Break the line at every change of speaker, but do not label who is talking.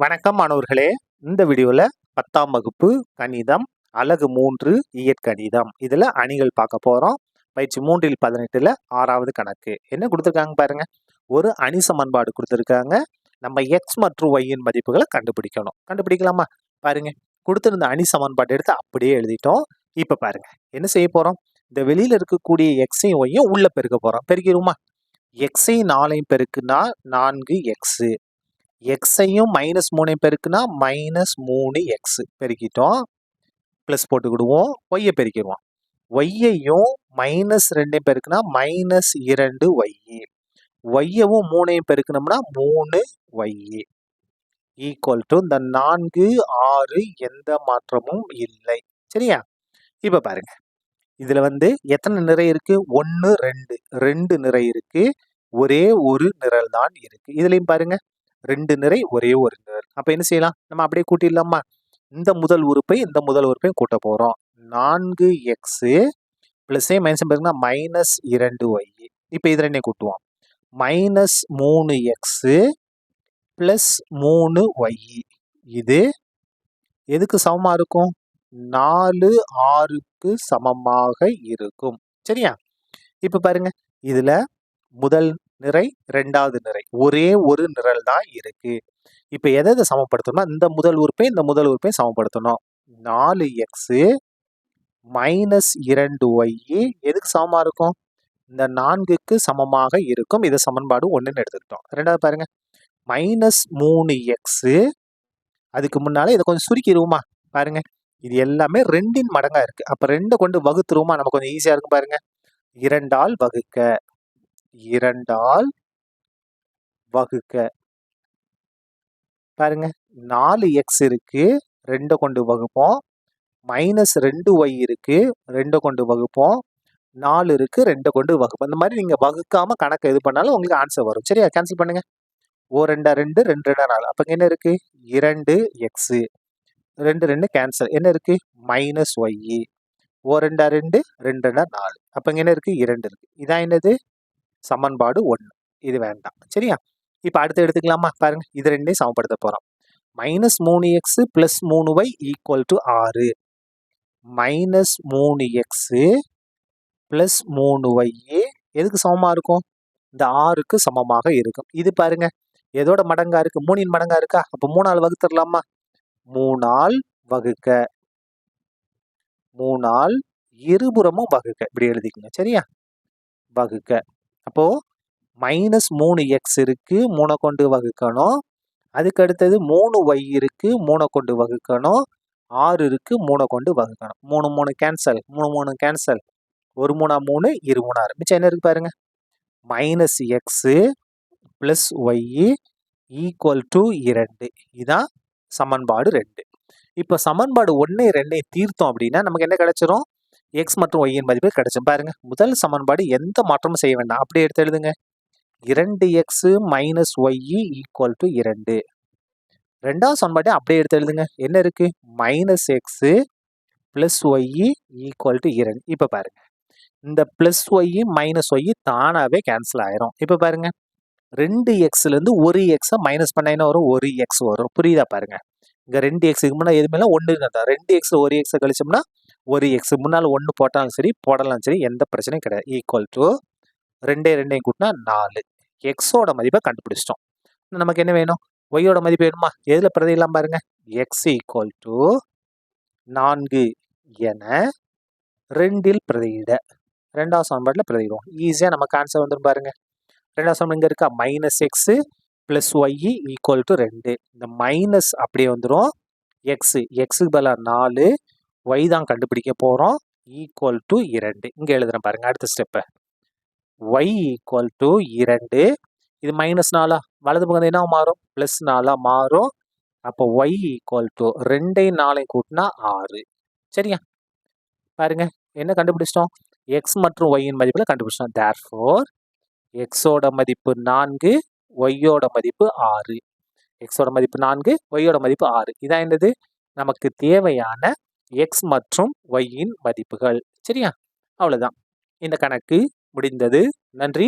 வணக்கம் மாணவர்களே. இந்த வீடியோல 10ஆம் வகுப்பு கணிதம் அலகு 3 இயற்கணிதம் இதுல அணிகள் பார்க்க போறோம். பயிற்சி 3ல் 18ல 6வது கணக்கு என்ன கொடுத்திருக்காங்க பாருங்க. ஒரு அணி சமன்பாடு கொடுத்திருக்காங்க. நம்ம x மற்றும் y இன் மதிப்புகளை கண்டுபிடிக்கணும். கண்டுபிடிக்கலாமா? பாருங்க, கொடுத்திருந்த அணி சமன்பாடு எடுத்து அப்படியே எழுதிட்டோம். இப்ப பாருங்க என்ன செய்ய போறோம். இந்த வெளியில இருக்கக்கூடிய x ஐயும் y உள்ள பெருக்க போறோம். பெருக்கிடுமா? x ஐ 4 பெருக்குனா 4x, எக்ஸையும் -3 பெருக்குனா -3x பெருக்கிட்டோம். பிளஸ் போட்டுக்கிடுவோம். ஒய்யை பெருக்கிடுவோம். ஒய்யையும் -2 பெருக்குனா -2y, ஒய்யவும் 3 பெருக்கணும்னா 3y ஈக்குவல் டு இந்த 4 6 எந்த மாற்றமும் இல்லை. சரியா? இப்ப பாருங்க, இதுல எத்தனை நிறை இருக்கு? 1 2 2 நிறை இருக்கு. ஒரே ஒரு நிரல் தான் இருக்கு. இதுலயும் பாருங்க 2 நிறை ஒரே ஒரு நிரல். அப்ப என்ன செய்யலாம்? நம்ம அப்படியே கூட்டிடலாமா? இந்த முதல் உறுப்பை இந்த முதல் உறுப்பையும் கூட்ட போறோம். 4x plus minus பாருங்கன்னா -2y. இப்ப இது ரெண்டையும் கூட்டுவோம். -3x பிளஸ் 3y இது எதுக்கு சமமா இருக்கும்? 4 6க்கு சமமாக இருக்கும். சரியா? இப்ப பாருங்க, இதுல முதல் நிறை இரண்டாவது நிறை ஒரே ஒரு நிரல் தான் இருக்கு. இப்ப எதை சமப்படுத்தணும்? இந்த முதல் உறுப்பை சமப்படுத்தணும். 4x -2y எதுக்கு சமமா இருக்கும்? இந்த 4க்கு சமமாக இருக்கும். இதை சமன்பாடு 1ன்னு எடுத்துக்கிட்டோம். ரெண்டாவது பாருங்க, -3x அதுக்கு முன்னால இதை கொஞ்சம் சுருக்கிடுவோமா? பாருங்க, இது எல்லாமே 2ன் மடங்கா இருக்கு. அப்ப 2 கொண்டு வகுத்துருவோமா? நமக்கு கொஞ்சம் ஈஸியா இருக்கும். பாருங்க, 2ஆல் வகுக்க, 2ஆல் வகுக்க. பாருங்க, 4x இருக்கு, 2 கொண்டு வகுப்போம். -2y இருக்கு, 2 கொண்டு வகுப்போம். 4 இருக்கு, 2 கொண்டு வகுப்போம். இந்த மாதிரி நீங்க வகுக்காம கணக்கு எது பண்ணாலும் உங்களுக்கு ஆன்சர் வரும். சரியா? கேன்சல் பண்ணுங்க. 2 2 2 4. அப்ப என்ன இருக்கு? 2x. 2 2 கேன்சல். என்ன இருக்கு? -y. 2 2 2 4. அப்ப என்ன இருக்கு? 2 இருக்கு. இதான் என்னது? சமன்பாடு 1. இது வேண்டாம். சரியா? இப்ப அடுத்து எடுத்துக்கலாமா? பாருங்க, இது ரெண்டையும் சமப்படுத்த போறோம். -3x plus 3y equal to 6. -3x plus 3y எதுக்கு சமமா இருக்கும்? இந்த 6க்கு சமமாக இருக்கும். இது பாருங்க, எதோட மடங்கா இருக்கு? 3ன் மடங்கா இருக்கா? அப்ப 3ஆல் வகுத்துடலாமா? 3ஆல் வகுக்க, 3ஆல் இருபுறமும் வகுக்க. இப்படி எழுதிக்கங்க. சரியா? வகுக்க. அப்போ -3x இருக்கு, 3 கொண்டு வகுக்கணும். அதுக்கு அடுத்தது 3y இருக்கு, 3 கொண்டு வகுக்கணும். 6 இருக்கு, 3 கொண்டு வகுக்கணும். 3 3 கேன்சல், 3 3 கேன்சல். 1 3 3, 2 3 6. மிச்சம் என்ன இருக்கு பாருங்க? -x plus y equal to 2. இதான் சமன்பாடு 2. இப்ப சமன்பாடு 1 2 தீர்த்தோம் அப்படின்னா நமக்கு என்ன கிடைச்சிரும்? x மற்றும் y இன் மதிப்பு கிடைச்சும். பாருங்க, முதல் சமன்பாடு எந்த மாற்றமும் செய்ய வேண்டாம். அப்படியே எடுத்து எழுதுங்க. 2x minus y equal to 2. ரெண்டாவது சமன்பாட்டை அப்படியே எடுத்து எழுதுங்க. என்ன இருக்கு? -x plus y equal to 2. இப்ப பாருங்க, இந்த பிளஸ் y மைனஸ் y தானாவே கேன்சல் ஆயிரும். இப்ப பாருங்க, 2xல இருந்து 1x மைனஸ் பண்ணா என்ன வரும்? 1x வரும். புரியுதா? பாருங்க, இங்க 2x முன்னாடி எதுவுமே 1 2xல 1x கழிச்சோம்னா 1x முன்னால 1 போட்டாலும் சரி போடலாம் சரி, எந்த பிரச்சனையும் கிடையாது. ஈக்குவல் டு 2 2 கூட்டினா 4. எக்ஸோட மதிப்பை கண்டுபிடிச்சிட்டோம். நமக்கு என்ன வேணும்? ஒய்யோட மதிப்பு வேணுமா? எதுல பிரதியிடலாம் பாருங்க. எக்ஸ் ஈக்குவல் டு 4 என 2ல் பிரதியிட. ரெண்டாவது சமன்பாட்டுல பிரதியிடுவோம். ஈஸியா நமக்கு ஆன்சர் வந்துடும். பாருங்க, ரெண்டாவது சமன்பாடு இங்க இருக்கா? -x plus Y equal to 2. இந்த மைனஸ் அப்படியே வந்துடும். எக்ஸுக்கு பதிலாக 4, ஒய் தான் கண்டுபிடிக்க போறோம். ஈக்குவல் டு 2 இங்க எழுதுறேன். பாருங்க, அடுத்த ஸ்டெப்பை y ஈக்குவல் டு 2. இது -4 வலது பக்கம் என்ன மாறும்? +4 மாறும். அப்போ y ஈக்குவல் டு 2 4 கூட்டினா 6. சரியா? பாருங்க, என்ன கண்டுபிடிச்சிட்டோம்? x மற்றும் y இன் மதிப்புல கண்டுபிடிச்சிட்டோம். therefore x-ஓட மதிப்பு 4, y-ஓட மதிப்பு 6. x-ஓட மதிப்பு 4, y-ஓட மதிப்பு 6. இதான் என்னது? நமக்கு தேவையான x மற்றும் y இன் மதிப்புகள். சரியா? அவ்வளவுதான். இந்த கணக்கு முடிந்தது. நன்றி.